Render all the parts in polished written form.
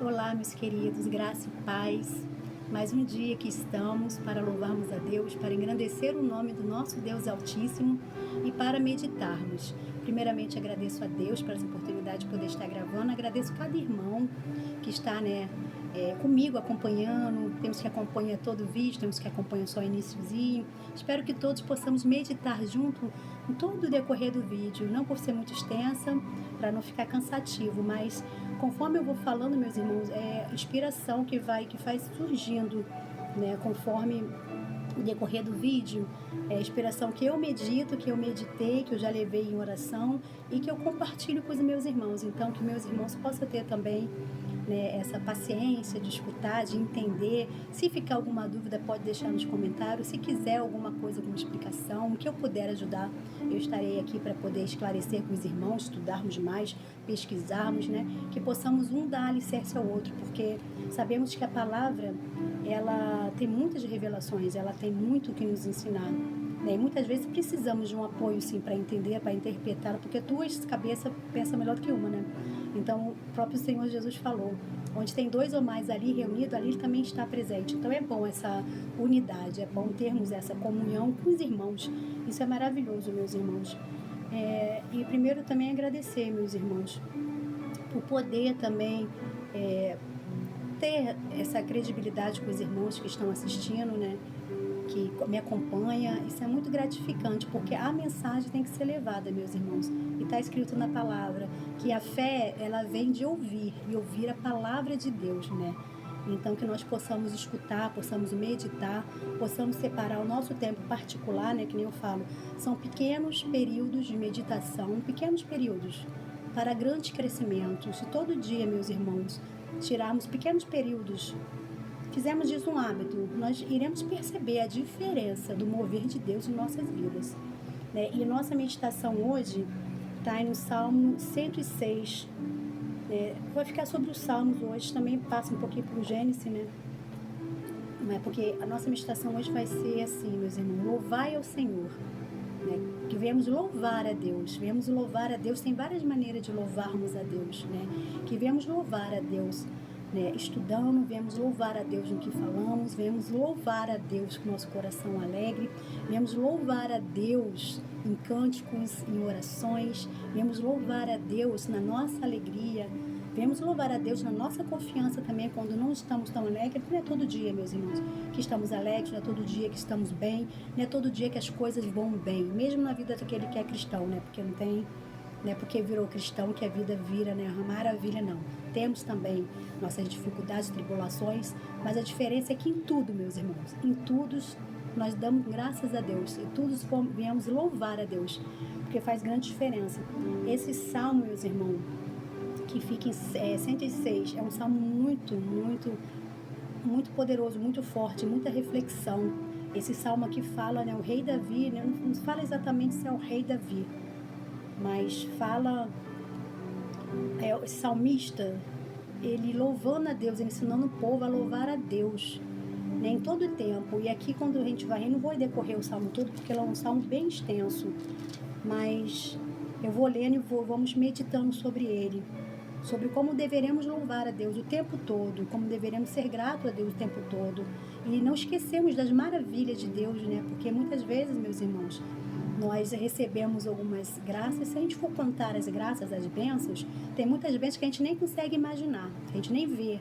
Olá, meus queridos, graça e paz. Mais um dia que estamos para louvarmos a Deus, para engrandecer o nome do nosso Deus Altíssimo e para meditarmos. Primeiramente, agradeço a Deus por essa oportunidade de poder estar gravando. Agradeço cada irmão que está, comigo acompanhando. Temos que acompanhar todo o vídeo, temos que acompanhar só o iniciozinho. Espero que todos possamos meditar junto em todo o decorrer do vídeo, não por ser muito extensa, para não ficar cansativo, mas conforme eu vou falando, meus irmãos, é inspiração que faz surgindo, né, conforme o decorrer do vídeo, é inspiração que eu medito, que eu meditei, que eu já levei em oração e que eu compartilho com os meus irmãos. Então, que meus irmãos possam ter também, né, essa paciência de escutar, de entender. Se ficar alguma dúvida, pode deixar nos comentários. Se quiser alguma coisa, alguma explicação, o que eu puder ajudar, eu estarei aqui para poder esclarecer com os irmãos, estudarmos mais, pesquisarmos, né? Que possamos um dar alicerce ao outro, porque sabemos que a palavra, ela tem muitas revelações, ela tem muito o que nos ensinar. E muitas vezes precisamos de um apoio, sim, para entender, para interpretar, porque duas cabeças pensam melhor do que uma, né? Então, o próprio Senhor Jesus falou, onde tem dois ou mais ali reunidos, ali ele também está presente. Então, é bom essa unidade, é bom termos essa comunhão com os irmãos. Isso é maravilhoso, meus irmãos. E primeiro também agradecer, meus irmãos, por poder também ter essa credibilidade com os irmãos que estão assistindo, né? Que me acompanha. Isso é muito gratificante, porque a mensagem tem que ser levada, meus irmãos. E está escrito na palavra que a fé, ela vem de ouvir, e ouvir a palavra de Deus, né? Então, que nós possamos escutar, possamos meditar, possamos separar o nosso tempo particular, né? Que nem eu falo, são pequenos períodos de meditação, pequenos períodos para grandes crescimentos. Se todo dia, meus irmãos, tirarmos pequenos períodos, fizemos disso um hábito, nós iremos perceber a diferença do mover de Deus em nossas vidas, né? E nossa meditação hoje está no Salmo 106, né? Vai ficar sobre os Salmos hoje, também passa um pouquinho para o Gênesis, né? Porque a nossa meditação hoje vai ser assim, meus irmãos, louvai ao Senhor, né? Que viemos louvar a Deus, tem várias maneiras de louvarmos a Deus, né? Que viemos louvar a Deus, né? Estudando, viemos louvar a Deus no que falamos, viemos louvar a Deus com nosso coração alegre, viemos louvar a Deus em cânticos, em orações, viemos louvar a Deus na nossa alegria, viemos louvar a Deus na nossa confiança também, quando não estamos tão alegres, porque não é todo dia, meus irmãos, que estamos alegres, não é todo dia que estamos bem, não é todo dia que as coisas vão bem, mesmo na vida daquele que é cristão, né? Porque não tem, né, porque virou cristão que a vida vira, né, maravilha, não. Temos também nossas dificuldades, tribulações, mas a diferença é que em tudo, meus irmãos, em tudo nós damos graças a Deus, e tudo viemos louvar a Deus, porque faz grande diferença. Esse salmo, meus irmãos, que fica em 106, é um salmo muito, muito, muito poderoso, muito forte, muita reflexão. Esse salmo aqui fala, né, o rei Davi, né, não fala exatamente se é o rei Davi, mas fala, o salmista, ele louvando a Deus, ele ensinando o povo a louvar a Deus, né, em todo o tempo. E aqui, quando a gente vai, eu não vou decorrer o salmo todo, porque ele é um salmo bem extenso, mas eu vou lendo e vamos meditando sobre ele, sobre como deveremos louvar a Deus o tempo todo, como deveremos ser gratos a Deus o tempo todo, e não esquecemos das maravilhas de Deus, né? Porque muitas vezes, meus irmãos, nós recebemos algumas graças, se a gente for contar as graças, as bênçãos, tem muitas bênçãos que a gente nem consegue imaginar, a gente nem vê,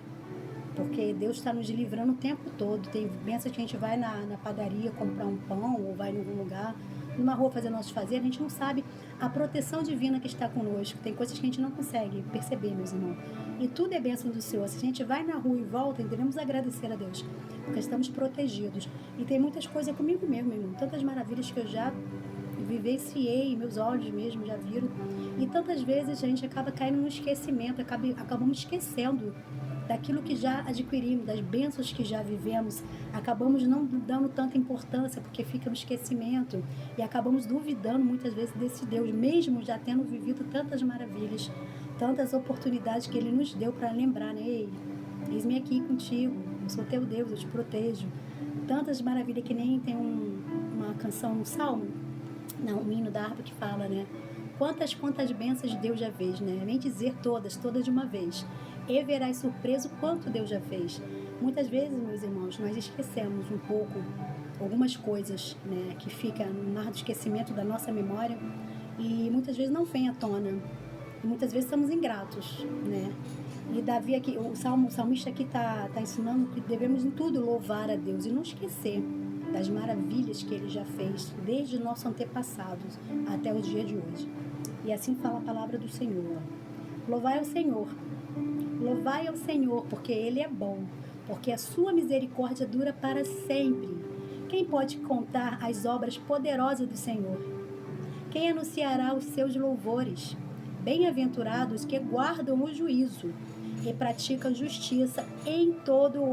porque Deus está nos livrando o tempo todo. Tem bênçãos que a gente vai na padaria comprar um pão, ou vai em algum lugar, numa rua fazer nossos fazeres, a gente não sabe a proteção divina que está conosco. Tem coisas que a gente não consegue perceber, meus irmãos. E tudo é bênção do Senhor. Se a gente vai na rua e volta, devemos agradecer a Deus, porque estamos protegidos. E tem muitas coisas comigo mesmo, meu irmão. Tantas maravilhas que eu já vivenciei, meus olhos mesmo já viram. E tantas vezes a gente acaba caindo no esquecimento, acabamos esquecendo daquilo que já adquirimos, das bênçãos que já vivemos, acabamos não dando tanta importância, porque fica no esquecimento, e acabamos duvidando muitas vezes desse Deus, mesmo já tendo vivido tantas maravilhas, tantas oportunidades que Ele nos deu para lembrar, né? Ei, eis-me aqui contigo, eu sou teu Deus, eu te protejo. Tantas maravilhas, que nem tem uma canção, um salmo, não, um hino da harpa que fala, né? Quantas bênçãos Deus já fez, né? Nem dizer todas de uma vez. E verás surpreso quanto Deus já fez. Muitas vezes, meus irmãos, nós esquecemos um pouco algumas coisas, né, que fica no mar do esquecimento da nossa memória e muitas vezes não vem à tona. E muitas vezes somos ingratos, né? E Davi aqui, o salmista aqui tá ensinando que devemos em tudo louvar a Deus e não esquecer das maravilhas que Ele já fez desde nossos antepassados até o dia de hoje. E assim fala a palavra do Senhor. Louvai ao Senhor, porque Ele é bom, porque a sua misericórdia dura para sempre. Quem pode contar as obras poderosas do Senhor? Quem anunciará os seus louvores? Bem-aventurados que guardam o juízo e praticam justiça em todos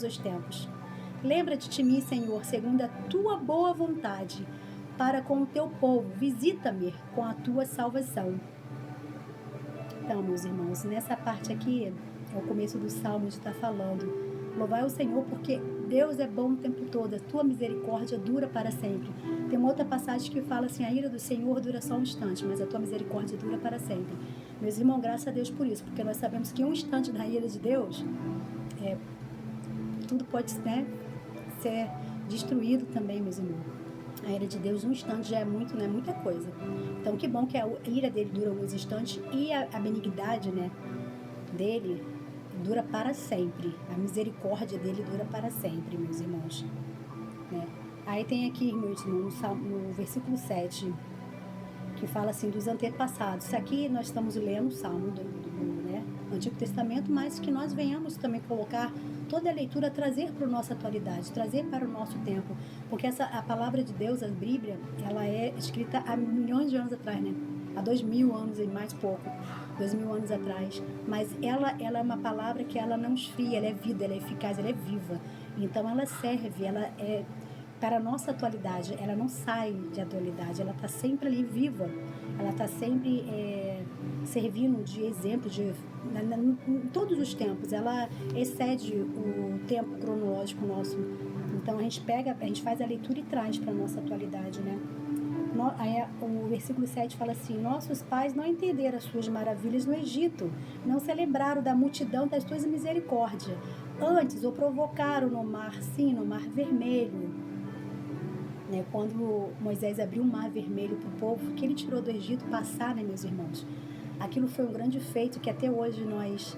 os tempos. Lembra-te de mim, Senhor, segundo a tua boa vontade, para com o teu povo. Visita-me com a tua salvação. Então, meus irmãos, nessa parte aqui, é o começo do Salmo, está falando: louvai o Senhor, porque Deus é bom o tempo todo, a tua misericórdia dura para sempre. Tem uma outra passagem que fala assim: a ira do Senhor dura só um instante, mas a tua misericórdia dura para sempre. Meus irmãos, graças a Deus por isso, porque nós sabemos que um instante da ira de Deus, tudo pode, né, ser destruído também, meus irmãos. A ira de Deus, um instante já é muito, né, muita coisa. Então, que bom que a ira dele dura alguns instantes e a benignidade, né, dele dura para sempre. A misericórdia dele dura para sempre, meus irmãos. Né? Aí tem aqui, meus irmãos, no versículo 7, que fala assim dos antepassados. Isso aqui nós estamos lendo o Salmo do Antigo Testamento, mas que nós venhamos também colocar toda a leitura, trazer para a nossa atualidade, trazer para o nosso tempo. Porque a palavra de Deus, a Bíblia, ela é escrita há milhões de anos atrás, né? Há 2000 anos e mais pouco. 2000 anos atrás, mas ela é uma palavra que ela não esfria, ela é vida, ela é eficaz, ela é viva. Então ela serve, ela é para a nossa atualidade, ela não sai de atualidade, ela está sempre ali viva, ela está sempre servindo de exemplo em todos os tempos, ela excede o tempo cronológico nosso. Então a gente faz a leitura e traz para a nossa atualidade, né? Aí, o versículo 7 fala assim: nossos pais não entenderam as suas maravilhas no Egito, não se lembraram da multidão das tuas misericórdias. Antes o provocaram no mar vermelho. Né? Quando Moisés abriu o mar vermelho para o povo que ele tirou do Egito passar, né, meus irmãos? Aquilo foi um grande feito que até hoje nós,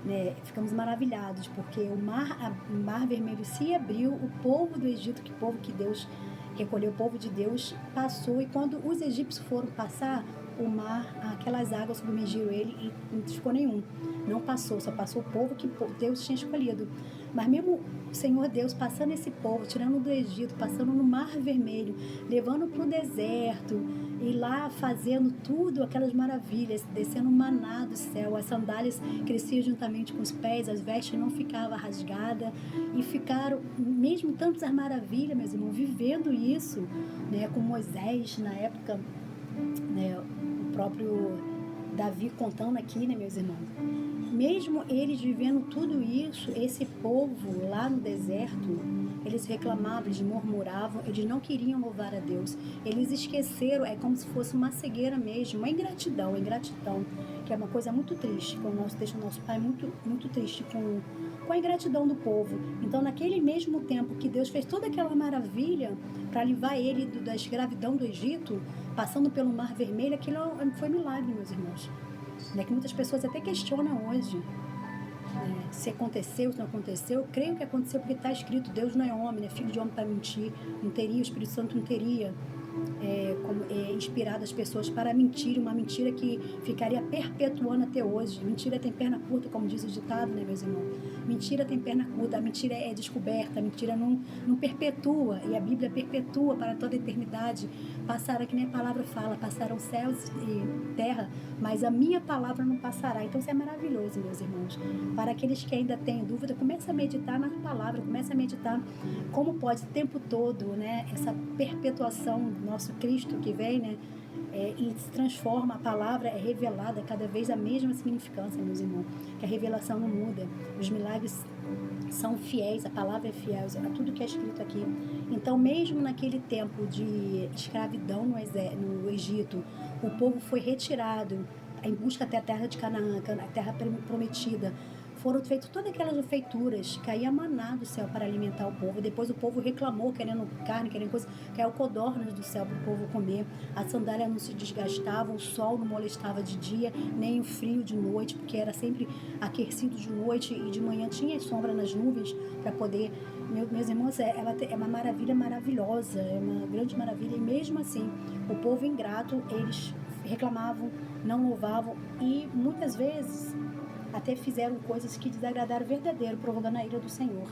né, ficamos maravilhados, porque o mar vermelho se abriu, o povo do Egito, que povo que Deus recolheu, o povo de Deus passou, e quando os egípcios foram passar, o mar, aquelas águas submergiram ele e não ficou nenhum. Não passou, só passou o povo que Deus tinha escolhido. Mas mesmo o Senhor Deus passando esse povo, tirando do Egito, passando no Mar Vermelho, levando para o deserto, e lá fazendo tudo, aquelas maravilhas, descendo maná do céu, as sandálias cresciam juntamente com os pés, as vestes não ficavam rasgadas, e ficaram, mesmo tantas maravilhas, meus irmãos, vivendo isso, né, com Moisés, na época, né, o próprio Davi contando aqui, né, meus irmãos, mesmo eles vivendo tudo isso, esse povo lá no deserto, eles reclamavam, eles murmuravam, eles não queriam louvar a Deus, eles esqueceram, é como se fosse uma cegueira mesmo, uma ingratidão, que é uma coisa muito triste, que deixa o nosso pai muito, muito triste com a ingratidão do povo. Então, naquele mesmo tempo que Deus fez toda aquela maravilha para livrar ele da escravidão do Egito, passando pelo Mar Vermelho, aquilo foi milagre, meus irmãos. Né, que muitas pessoas até questionam hoje, né, se aconteceu, se não aconteceu. Eu creio que aconteceu porque está escrito: Deus não é homem, né, filho de homem para mentir. Não teria, o Espírito Santo não teria inspirado as pessoas para mentir, uma mentira que ficaria perpetuando até hoje. Mentira tem perna curta, como diz o ditado, né, meus irmãos? Mentira tem perna curta, a mentira é descoberta, a mentira não perpetua, e a Bíblia perpetua para toda a eternidade. Passará, que nem a palavra fala, passarão céus e terra, mas a minha palavra não passará. Então isso é maravilhoso, meus irmãos. Para aqueles que ainda têm dúvida, comece a meditar na palavra, comece a meditar como pode o tempo todo, né, essa perpetuação do nosso Cristo que vem, né, e se transforma, a palavra é revelada cada vez a mesma significância, meus irmãos, que a revelação não muda, os milagres são fiéis, a palavra é fiel a tudo que é escrito aqui. Então, mesmo naquele tempo de escravidão no Egito, o povo foi retirado em busca até a terra de Canaã, a terra prometida. Foram feitas todas aquelas feituras, caía maná do céu para alimentar o povo. Depois o povo reclamou, querendo carne, querendo coisa, caiu codornas do céu para o povo comer. A sandália não se desgastava, o sol não molestava de dia, nem o frio de noite, porque era sempre aquecido de noite e de manhã tinha sombra nas nuvens para poder... Meus irmãos, é uma maravilha maravilhosa, é uma grande maravilha. E mesmo assim, o povo ingrato, eles reclamavam, não louvavam e muitas vezes até fizeram coisas que desagradaram verdadeiro, provocando a ira do Senhor.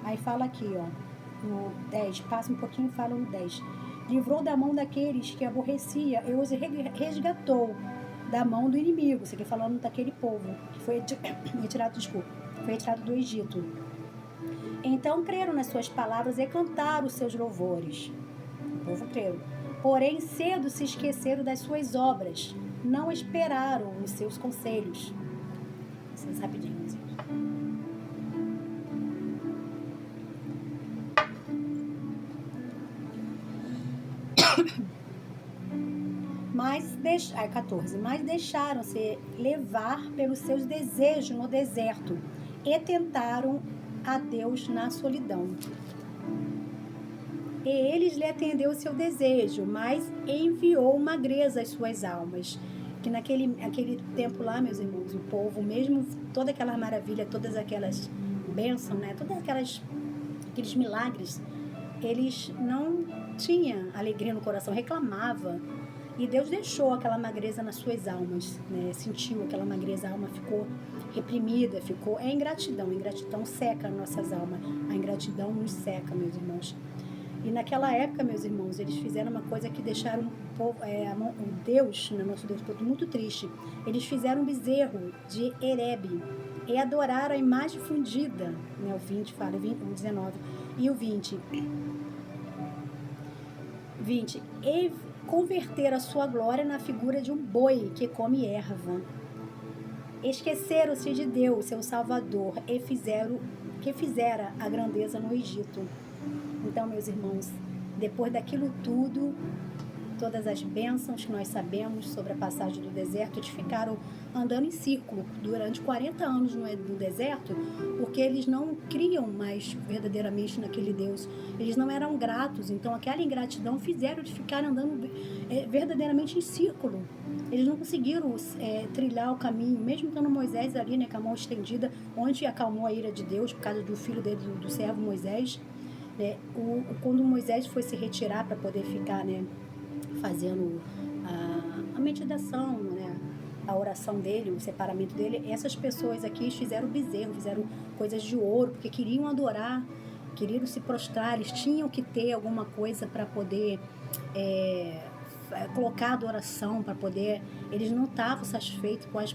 Aí fala aqui, ó, no 10, passa um pouquinho e fala no 10. Livrou da mão daqueles que aborrecia e os resgatou da mão do inimigo. Você quer falando daquele povo que foi retirado do Egito. Então creram nas suas palavras e cantaram os seus louvores. O povo creu. Porém, cedo se esqueceram das suas obras. Não esperaram os seus conselhos. Vocês rapidinho, assim. Mas 14. Mas deixaram-se levar pelos seus desejos no deserto e tentaram a Deus na solidão. E eles lhe atendeu o seu desejo, mas enviou magreza às suas almas. Que naquele tempo lá, meus irmãos, o povo, mesmo toda aquela maravilha, todas aquelas bênçãos, né, todas aqueles milagres, eles não tinham alegria no coração, reclamava. E Deus deixou aquela magreza nas suas almas, né? Sentiu aquela magreza, a alma ficou reprimida, a ingratidão seca nossas almas, a ingratidão nos seca, meus irmãos. E naquela época, meus irmãos, eles fizeram uma coisa que deixaram o Deus, nosso Deus, muito triste. Eles fizeram um bezerro de Erebe e adoraram a imagem fundida, né? O 20 fala, o 19, e o 20, e converter a sua glória na figura de um boi que come erva. Esqueceram-se de Deus, seu Salvador, e fizera a grandeza no Egito. Então, meus irmãos, depois daquilo tudo, todas as bênçãos que nós sabemos sobre a passagem do deserto, eles ficaram andando em círculo durante 40 anos no deserto, porque eles não criam mais verdadeiramente naquele Deus. Eles não eram gratos, então aquela ingratidão fizeram eles ficarem andando verdadeiramente em círculo. Eles não conseguiram trilhar o caminho, mesmo estando Moisés ali, né, com a mão estendida, onde acalmou a ira de Deus por causa do filho dele, do servo Moisés. Quando Moisés foi se retirar para poder ficar, né, fazendo a meditação, né, a oração dele, o separamento dele, essas pessoas aqui fizeram bezerro, fizeram coisas de ouro, porque queriam adorar, queriam se prostrar, eles tinham que ter alguma coisa para poder colocar adoração, para poder... Eles não estavam satisfeitos com as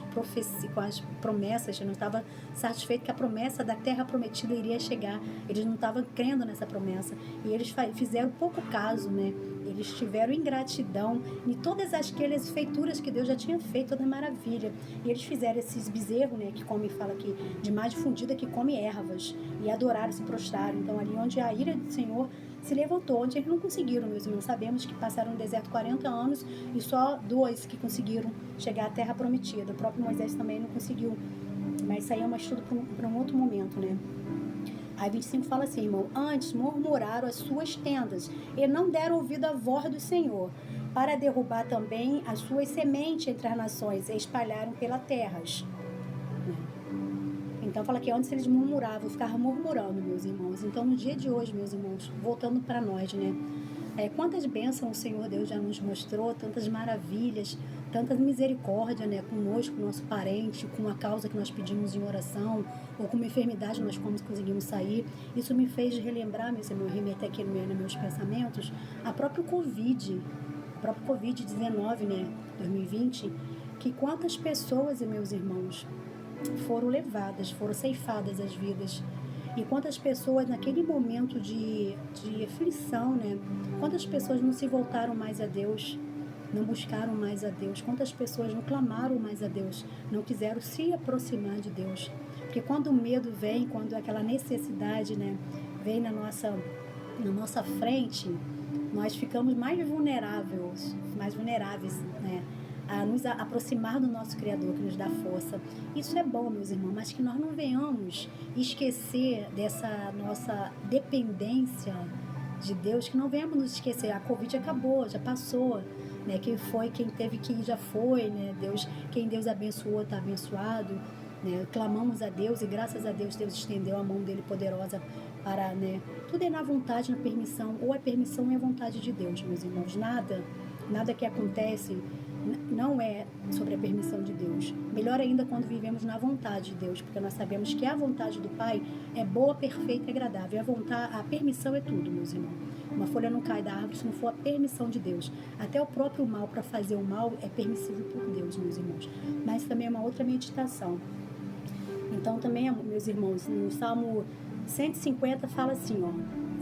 promessas, não estavam satisfeitos que a promessa da terra prometida iria chegar. Eles não estavam crendo nessa promessa. E eles fizeram pouco caso, né? Eles tiveram ingratidão em todas aquelas feituras que Deus já tinha feito, toda maravilha. E eles fizeram esses bezerros, né, que come, fala aqui, de mais difundida, que come ervas. E adoraram, se prostraram. Então, ali onde a ira do Senhor se levantou, onde eles não conseguiram, meus irmãos. Sabemos que passaram no deserto 40 anos e só 2 que conseguiram chegar à terra prometida. O próprio Moisés também não conseguiu. Mas isso aí é um estudo para um outro momento, né? Aí 25 fala assim, irmão, antes murmuraram as suas tendas e não deram ouvido à voz do Senhor, para derrubar também as suas sementes entre as nações e espalharam pela terras. Então fala que antes eles murmuravam, ficavam murmurando, meus irmãos. Então no dia de hoje, meus irmãos, voltando para nós, né? Quantas bênçãos o Senhor Deus já nos mostrou, tantas maravilhas, tanta misericórdia, né, conosco, com o nosso parente, com a causa que nós pedimos em oração, ou com uma enfermidade nós conseguimos sair. Isso me fez relembrar, meus irmãos, remeter aqui nos meus pensamentos, a própria Covid-19, né, 2020, que quantas pessoas, meus irmãos, foram levadas, foram ceifadas as vidas. E quantas pessoas naquele momento de aflição, né? Quantas pessoas não se voltaram mais a Deus? não buscaram mais a Deus, quantas pessoas não clamaram mais a Deus, não quiseram se aproximar de Deus. Porque quando o medo vem, quando aquela necessidade, né, vem na nossa frente, nós ficamos mais vulneráveis, né, a nos aproximar do nosso Criador, que nos dá força. Isso é bom, meus irmãos, mas que nós não venhamos esquecer dessa nossa dependência de Deus, que não venhamos nos esquecer. A Covid acabou, já passou, né? Quem teve que ir já foi, né? Quem Deus abençoou está abençoado, né? Clamamos a Deus e graças a Deus estendeu a mão dele poderosa para, né? Tudo é na vontade, na permissão, ou é permissão ou é vontade de Deus, meus irmãos. Nada que acontece não é sobre a permissão de Deus. Melhor ainda quando vivemos na vontade de Deus, porque nós sabemos que a vontade do Pai é boa, perfeita e agradável. A permissão é tudo, meus irmãos. Uma folha não cai da árvore se não for a permissão de Deus. Até o próprio mal, para fazer o mal, é permissível por Deus, meus irmãos. Mas também é uma outra meditação. Então também, meus irmãos, no Salmo 150 fala assim, ó,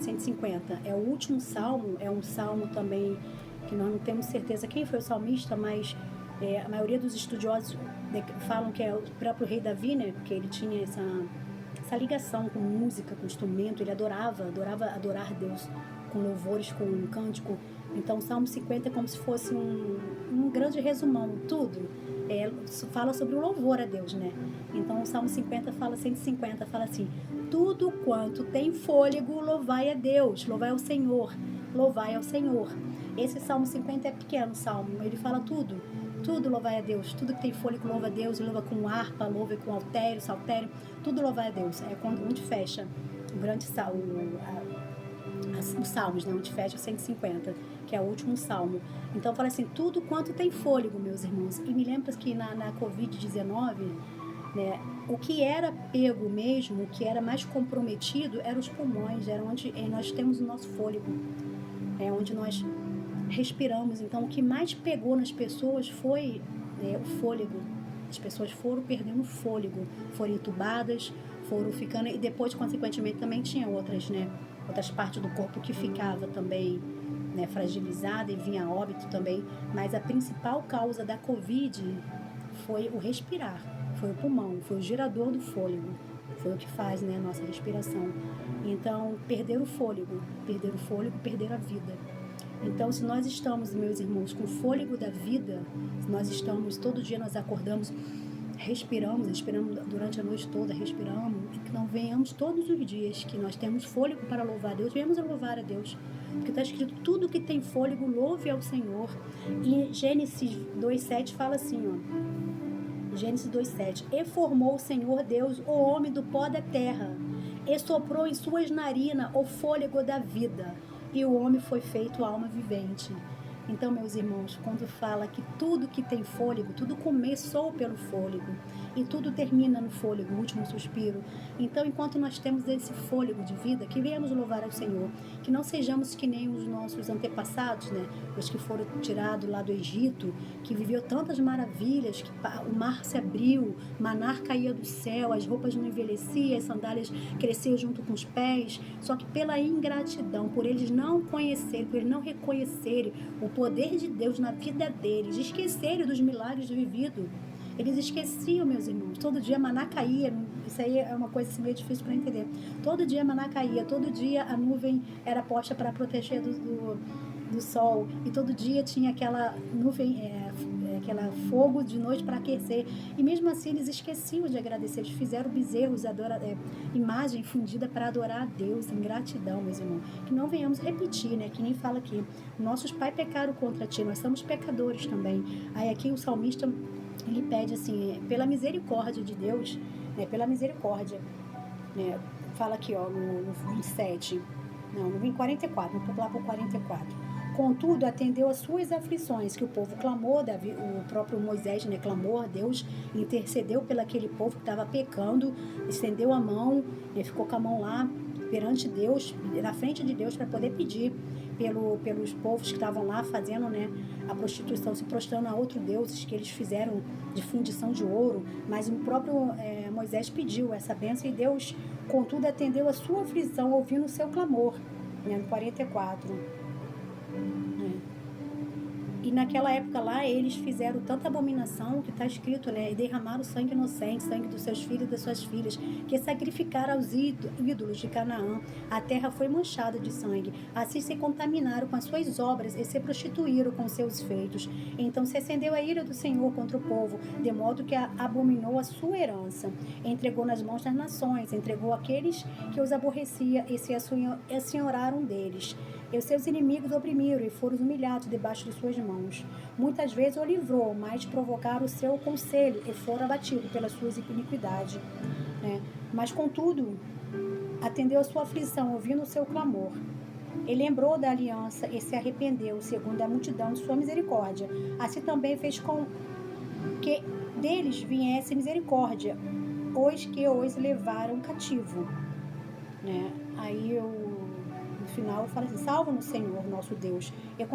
150 é o último salmo, é um salmo também que nós não temos certeza quem foi o salmista, mas a maioria dos estudiosos falam que é o próprio rei Davi, né? Porque ele tinha essa ligação com música, com instrumento, ele adorava adorar Deus com louvores, com um cântico. Então o Salmo 50 é como se fosse um grande resumão, tudo. Fala sobre o louvor a Deus, né? Então o Salmo 150 fala assim: tudo quanto tem fôlego, louvai a Deus, louvai ao Senhor, louvai ao Senhor. Esse Salmo 50 é pequeno salmo, ele fala tudo louvai a Deus, tudo que tem fôlego louva a Deus, louva com harpa, louva com altério, saltério, tudo louvai a Deus. É onde fecha o grande salmo, os salmos, né? Onde fecha o 150, que é o último salmo. Então fala assim, tudo quanto tem fôlego, meus irmãos. E me lembra que na Covid-19, né, o que era pego mesmo, o que era mais comprometido, eram os pulmões, era onde nós temos o nosso fôlego, é onde nós respiramos. Então o que mais pegou nas pessoas foi o fôlego. As pessoas foram perdendo o fôlego, foram entubadas, foram ficando, e depois consequentemente também tinha outras partes do corpo que ficava também, né, fragilizada, e vinha a óbito também. Mas a principal causa da Covid foi o respirar, foi o pulmão, foi o gerador do fôlego, foi o que faz, né, a nossa respiração. Então perder o fôlego, perder a vida. Então, se nós estamos, meus irmãos, com o fôlego da vida, se nós estamos, todo dia nós acordamos, respiramos durante a noite toda, respiramos, e que não venhamos todos os dias, que nós temos fôlego para louvar a Deus, venhamos a louvar a Deus. Porque está escrito, tudo que tem fôlego, louve ao Senhor. E Gênesis 2,7 fala assim, ó, Gênesis 2,7, e formou o Senhor Deus o homem do pó da terra, e soprou em suas narinas o fôlego da vida, e o homem foi feito alma vivente. Então, meus irmãos, quando fala que tudo que tem fôlego, tudo começou pelo fôlego e tudo termina no fôlego, o último suspiro. Então, enquanto nós temos esse fôlego de vida, que venhamos louvar ao Senhor, que não sejamos que nem os nossos antepassados, né? Os que foram tirados lá do Egito, que viveu tantas maravilhas, que o mar se abriu, maná caía do céu, as roupas não envelheciam, as sandálias cresciam junto com os pés, só que pela ingratidão, por eles não conhecerem, por eles não reconhecerem o poder de Deus na vida deles, esquecerem dos milagres vividos. Eles esqueciam, meus irmãos. Todo dia maná caía. Isso aí é uma coisa assim, meio difícil para entender. Todo dia maná caía. Todo dia a nuvem era posta para proteger do sol. E todo dia tinha aquela nuvem, aquela fogo de noite para aquecer. E mesmo assim eles esqueciam de agradecer. Eles fizeram bezerros, imagem fundida para adorar a Deus em gratidão, meus irmãos. Que não venhamos repetir, né? Que nem fala aqui. Nossos pais pecaram contra ti. Nós somos pecadores também. Aí aqui o salmista, ele pede assim, pela misericórdia de Deus, né, pela misericórdia, né, fala aqui, ó, no 27, não, no 44, vou pular para o 44. Contudo, atendeu às suas aflições, que o povo clamou, o próprio Moisés, né, clamou a Deus, intercedeu pelo aquele povo que estava pecando, estendeu a mão, ele ficou com a mão lá perante Deus, na frente de Deus, para poder pedir pelos povos que estavam lá fazendo, né, a prostituição, se prostrando a outros deuses que eles fizeram de fundição de ouro. Mas o próprio Moisés pediu essa bênção e Deus, contudo, atendeu a sua aflição, ouvindo o seu clamor, né, no 44. E naquela época lá, eles fizeram tanta abominação que está escrito, né? E derramaram sangue inocente, sangue dos seus filhos e das suas filhas, que sacrificaram aos ídolos de Canaã. A terra foi manchada de sangue. Assim se contaminaram com as suas obras e se prostituíram com seus feitos. Então se acendeu a ira do Senhor contra o povo, de modo que abominou a sua herança. Entregou nas mãos das nações, entregou aqueles que os aborrecia e se assenhoraram deles. E os seus inimigos oprimiram e foram humilhados debaixo de suas mãos. Muitas vezes o livrou, mas provocaram o seu conselho e foram abatidos pelas suas iniquidades. Né? Mas, contudo, atendeu a sua aflição, ouvindo o seu clamor. Ele lembrou da aliança e se arrependeu, segundo a multidão de sua misericórdia. Assim também fez com que deles viesse misericórdia, os que os levaram cativo. Né? Aí no final eu falo assim: salva-nos, Senhor, nosso Deus, e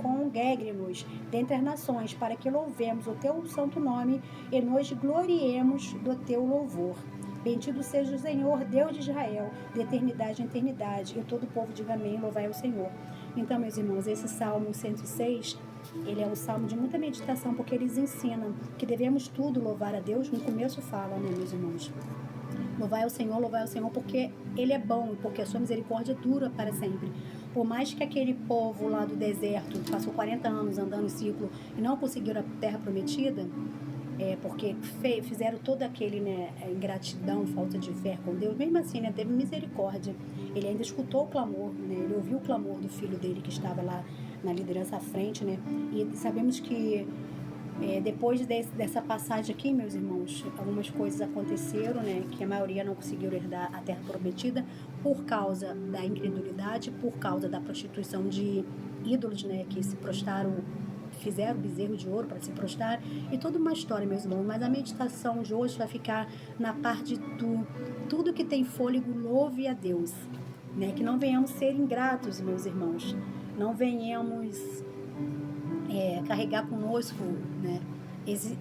congregue-nos dentre as nações, para que louvemos o teu santo nome e nos gloriemos do teu louvor. Bendito seja o Senhor, Deus de Israel, de eternidade em eternidade. E todo o povo diga amém, louvai ao Senhor. Então, meus irmãos, esse Salmo 106, ele é um salmo de muita meditação, porque eles ensinam que devemos tudo louvar a Deus. No começo fala, né, meus irmãos? Louvai ao Senhor, porque Ele é bom e porque a sua misericórdia dura para sempre. Por mais que aquele povo lá do deserto passou 40 anos andando em ciclo e não conseguiram a terra prometida, porque fizeram todo aquele, né, ingratidão, falta de fé com Deus, mesmo assim, né, teve misericórdia. Ele ainda escutou o clamor, né, ele ouviu o clamor do filho dele que estava lá na liderança à frente, né, e sabemos que depois dessa passagem aqui, meus irmãos, algumas coisas aconteceram, né, que a maioria não conseguiu herdar a terra prometida por causa da incredulidade, por causa da prostituição de ídolos, né, que se prostraram, fizeram bezerro de ouro para se prostrar, e toda uma história, meus irmãos. Mas a meditação de hoje vai ficar na parte do tudo que tem fôlego, louve a Deus, né, que não venhamos ser ingratos, meus irmãos, não venhamos carregar conosco, né,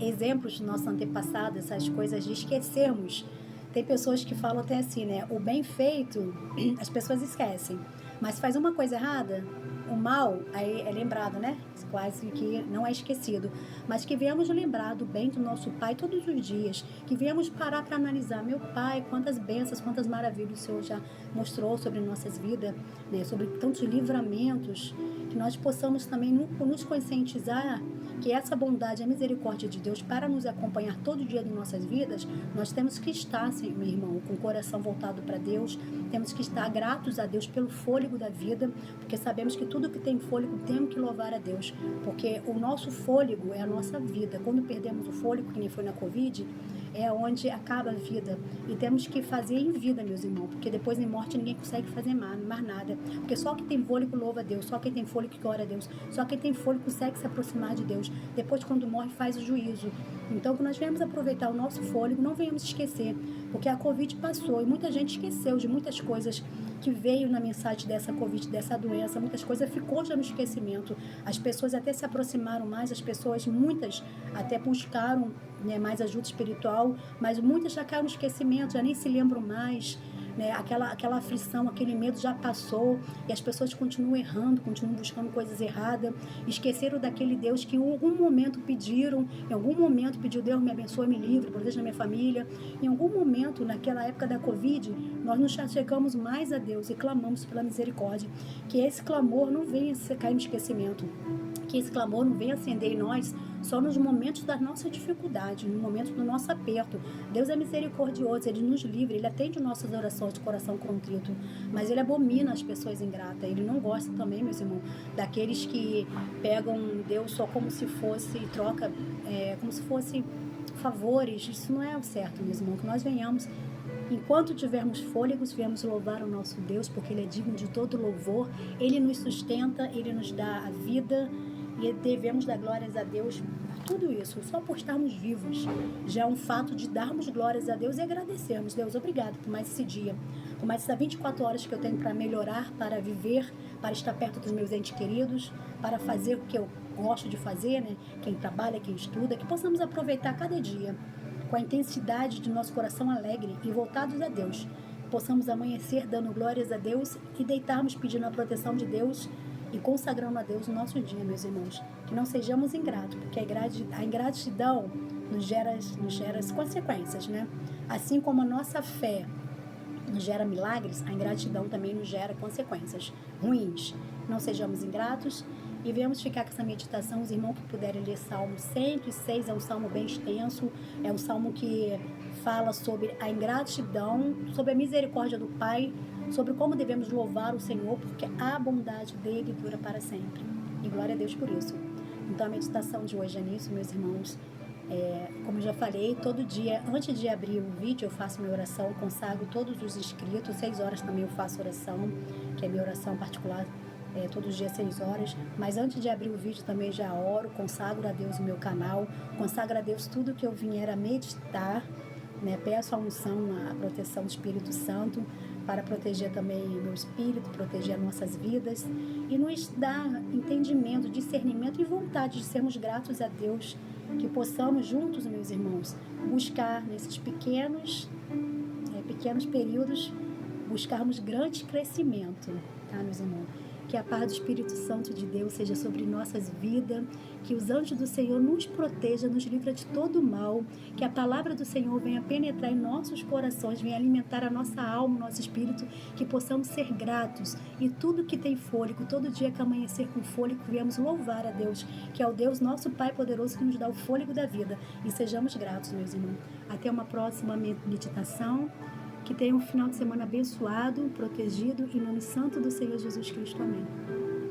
exemplos do nosso antepassado, essas coisas de esquecermos. Tem pessoas que falam até assim, né, o bem feito as pessoas esquecem, mas faz uma coisa errada, o mal aí é lembrado, né, quase que não é esquecido, mas que venhamos lembrar do bem do nosso Pai todos os dias, que venhamos parar para analisar: meu Pai, quantas bênçãos, quantas maravilhas o Senhor já mostrou sobre nossas vidas, né, sobre tantos livramentos, que nós possamos também nos conscientizar que essa bondade e a misericórdia de Deus para nos acompanhar todo dia de nossas vidas. Nós temos que estar, meu irmão, com o coração voltado para Deus, temos que estar gratos a Deus pelo fôlego da vida, porque sabemos que tudo que tem fôlego temos que louvar a Deus, porque o nosso fôlego é a nossa vida. Quando perdemos o fôlego, que nem foi na Covid, é onde acaba a vida, e temos que fazer em vida, meus irmãos, porque depois em morte ninguém consegue fazer mais nada, porque só quem tem fôlego louva a Deus, só quem tem fôlego que ora a Deus, só quem tem fôlego consegue se aproximar de Deus. Depois, quando morre, faz o juízo. Então, que nós venhamos aproveitar o nosso fôlego, não venhamos esquecer, porque a Covid passou e muita gente esqueceu de muitas coisas que veio na mensagem dessa Covid, dessa doença. Muitas coisas ficou já no esquecimento. As pessoas até se aproximaram mais, as pessoas, muitas até buscaram, né, mais ajuda espiritual, mas muitas já caíram no esquecimento, já nem se lembram mais, né? Aquela aflição, aquele medo já passou, e as pessoas continuam errando, continuam buscando coisas erradas, esqueceram daquele Deus que em algum momento pediram, em algum momento pediu: Deus me abençoe, me livre, proteja a minha família. Em algum momento, naquela época da Covid, nós nos chegamos mais a Deus e clamamos pela misericórdia, que esse clamor não venha cair no esquecimento, que esse clamor não venha acender em nós só nos momentos da nossa dificuldade, no momento do nosso aperto. Deus é misericordioso, Ele nos livra, Ele atende nossas orações de coração contrito, mas Ele abomina as pessoas ingratas. Ele não gosta também, meus irmãos, daqueles que pegam Deus só como se fosse troca, como se fosse favores. Isso não é o certo, meus irmãos, que nós venhamos, enquanto tivermos fôlegos, viemos louvar o nosso Deus, porque Ele é digno de todo louvor. Ele nos sustenta, Ele nos dá a vida, e devemos dar glórias a Deus por tudo isso. Só por estarmos vivos já é um fato de darmos glórias a Deus e agradecermos. Deus, obrigado por mais esse dia, por mais essas 24 horas que eu tenho para melhorar, para viver, para estar perto dos meus entes queridos, para fazer o que eu gosto de fazer, né? Quem trabalha, quem estuda, que possamos aproveitar cada dia com a intensidade de nosso coração alegre e voltados a Deus. Possamos amanhecer dando glórias a Deus e deitarmos pedindo a proteção de Deus e consagrando a Deus o nosso dia, meus irmãos. Que não sejamos ingratos, porque a ingratidão nos gera as consequências, né? Assim como a nossa fé nos gera milagres, a ingratidão também nos gera consequências ruins. Não sejamos ingratos e venhamos ficar com essa meditação. Os irmãos que puderem ler Salmo 106, é um salmo bem extenso, é um salmo que fala sobre a ingratidão, sobre a misericórdia do Pai, sobre como devemos louvar o Senhor, porque a bondade dele dura para sempre. E glória a Deus por isso. Então a meditação de hoje é nisso, meus irmãos. Como eu já falei, todo dia, antes de abrir o vídeo, eu faço minha oração, consagro todos os inscritos, 6 horas também eu faço oração, que é minha oração particular, todos os dias 6 horas, mas antes de abrir o vídeo também já oro, consagro a Deus o meu canal, consagro a Deus tudo que eu vier a meditar, né? Peço a unção, a proteção do Espírito Santo, para proteger também meu espírito, proteger as nossas vidas e nos dar entendimento, discernimento e vontade de sermos gratos a Deus, que possamos juntos, meus irmãos, buscar nesses pequenos períodos, buscarmos grande crescimento, tá, meus irmãos? Que a paz do Espírito Santo de Deus seja sobre nossas vidas, que os anjos do Senhor nos protejam, nos livra de todo mal, que a palavra do Senhor venha penetrar em nossos corações, venha alimentar a nossa alma, o nosso espírito, que possamos ser gratos e tudo que tem fôlego, todo dia que amanhecer com fôlego, viemos louvar a Deus, que é o Deus nosso Pai poderoso que nos dá o fôlego da vida, e sejamos gratos, meus irmãos. Até uma próxima meditação. Que tenha um final de semana abençoado, protegido, em nome santo do Senhor Jesus Cristo. Amém.